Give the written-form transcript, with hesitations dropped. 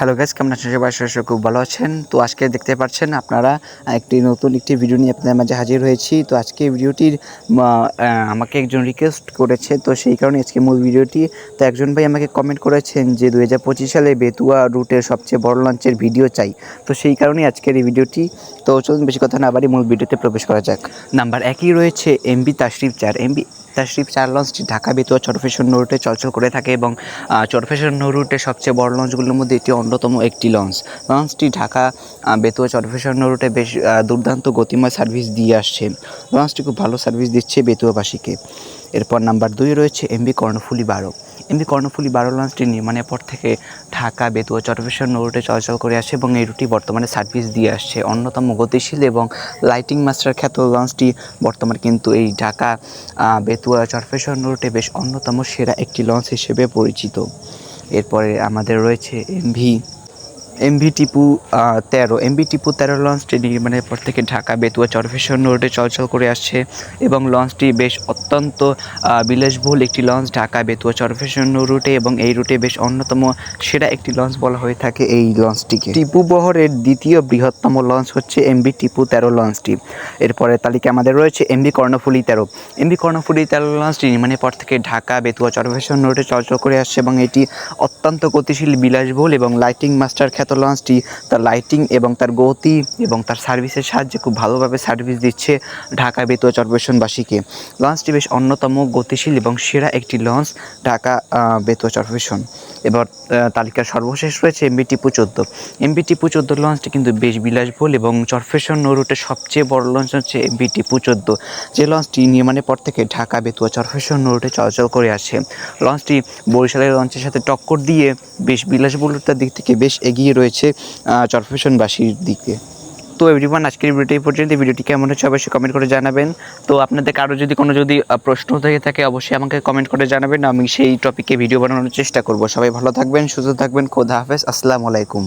Hello guys, কেমন আছেন সবাই? সবাই খুব ভালো আছেন। তো আজকে দেখতে পাচ্ছেন আপনারা নতুন একটি ভিডিও নিয়ে আপনাদের মাঝে হাজির হয়েছি। তো আজকে ভিডিওটির আমাকে একজন রিকোয়েস্ট করেছে, তো সেই কারণে আজকে মূল ভিডিওটি। তো একজন ভাই আমাকে কমেন্ট করেছেন যে 2025 সালে বেতুয়া রুটের সবচেয়ে বড় লঞ্চের ভিডিও চাই। তো সেই কারণেই আজকের এই ভিডিওটি। তো চলুন বেশি কথা না বাড়ি মূল ভিডিওতে প্রবেশ করা যাক। নাম্বার 1 রয়েছে এমভি তাশরিফ 4। এমভি তাশরিফ 4 লঞ্চটি ঢাকা বেতুয়া চরফ্যাশন রুটে চলাচল করে থাকে এবং চরফ্যাশন রুটের সবচেয়ে বড় লঞ্চগুলোর মধ্যে এটি অন্যতম একটি লঞ্চটি ঢাকা বেতুয়া চরফ্যাশন রুটে বেশ দুর্দান্ত গতিময় সার্ভিস দিয়ে আসছে। লঞ্চটি খুব ভালো সার্ভিস দিচ্ছে বেতুয়াবাসীকে। এরপর নাম্বার 2 রয়েছে এমভি কর্ণফুলী 12। এমভি কর্ণফুলী 12 লঞ্চটি নির্মাণের পর থেকে ঢাকা বেতুয়া চরফ্যাশন রুটে চলাচল করে আসে এবং এই রুটটি বর্তমানে সার্ভিস দিয়ে আসছে। অন্যতম গতিশীল এবং লাইটিং মাস্টার খ্যাত লঞ্চটি বর্তমানে কিন্তু এই ঢাকা বেতুয়া চরফ্যাশন রুটে বেশ অন্যতম সেরা একটি লঞ্চ হিসেবে পরিচিত। এরপরে আমাদের রয়েছে এমভি টিপু 13। এমভি টিপু 13 লঞ্চটি নির্মাণের পর থেকে ঢাকা বেতুয়া চরফ্যাশন রোডে চলাচল করে আসছে এবং লঞ্চটি বেশ অত্যন্ত বিলাসবহুল একটি লঞ্চ ঢাকা বেতুয়া চরফ্যাশন রুটে, এবং এই রুটে বেশ অন্যতম সেরা একটি লঞ্চ বলা হয়ে থাকে এই লঞ্চটিকে। টিপু বহরের দ্বিতীয় বৃহত্তম লঞ্চ হচ্ছে এমভি টিপু 13 লঞ্চটি। এরপরে তালিকায় আমাদের রয়েছে এমভি কর্ণফুলী 13। এমভি কর্ণফুলী 13 লঞ্চটি নির্মাণের পর থেকে ঢাকা বেতুয়া চরফ্যাশন রোডে চলাচল করে আসছে এবং এটি অত্যন্ত গতিশীল, বিলাসবহুল এবং লাইটিং মাস্টার খ্যাত লঞ্চটি তার লাইটিং এবং তার গতি এবং তার সার্ভিসের সাহায্যে খুব ভালোভাবে সার্ভিস দিচ্ছে ঢাকা বেতুয়া চরফ্যাশনবাসীকে। লঞ্চটি বেশ অন্যতম গতিশীল এবং সেরা একটি লঞ্চ ঢাকা বেতুয়া চরফ্যাশন। এবার তালিকার সর্বশেষ রয়েছে এমভি টিপু 14। এমভি টিপু 14 লঞ্চটি কিন্তু বেশ বিলাসবহুল এবং চরফ্যাশন রুটের সবচেয়ে বড় লঞ্চ হচ্ছে এমভি টিপু 14, যে লঞ্চটি নির্মাণের পর থেকে ঢাকা বেতুয়া চরফ্যাশন রুটে চলাচল করে আসে। লঞ্চটি বরিশালের লঞ্চের সাথে টক্কর দিয়ে বেশ বিলাসবহুলতার দিক থেকে বেশ এগিয়ে রয়েছে চরফ্যাশনবাসীর দিকে। তো এভরিওয়ান, আজকের ভিডিওটি এই পর্যন্ত। ভিডিওটি কেমন হচ্ছে অবশ্যই কমেন্ট করে জানাবেন। তো আপনাদের কারো যদি কোনো প্রশ্ন থেকে থাকে অবশ্যই আমাকে কমেন্ট করে জানাবেন, আমি সেই টপিকে ভিডিও বানানোর চেষ্টা করব। সবাই ভালো থাকবেন, সুস্থ থাকবেন। খোদা হাফেজ, আসসালামু আলাইকুম।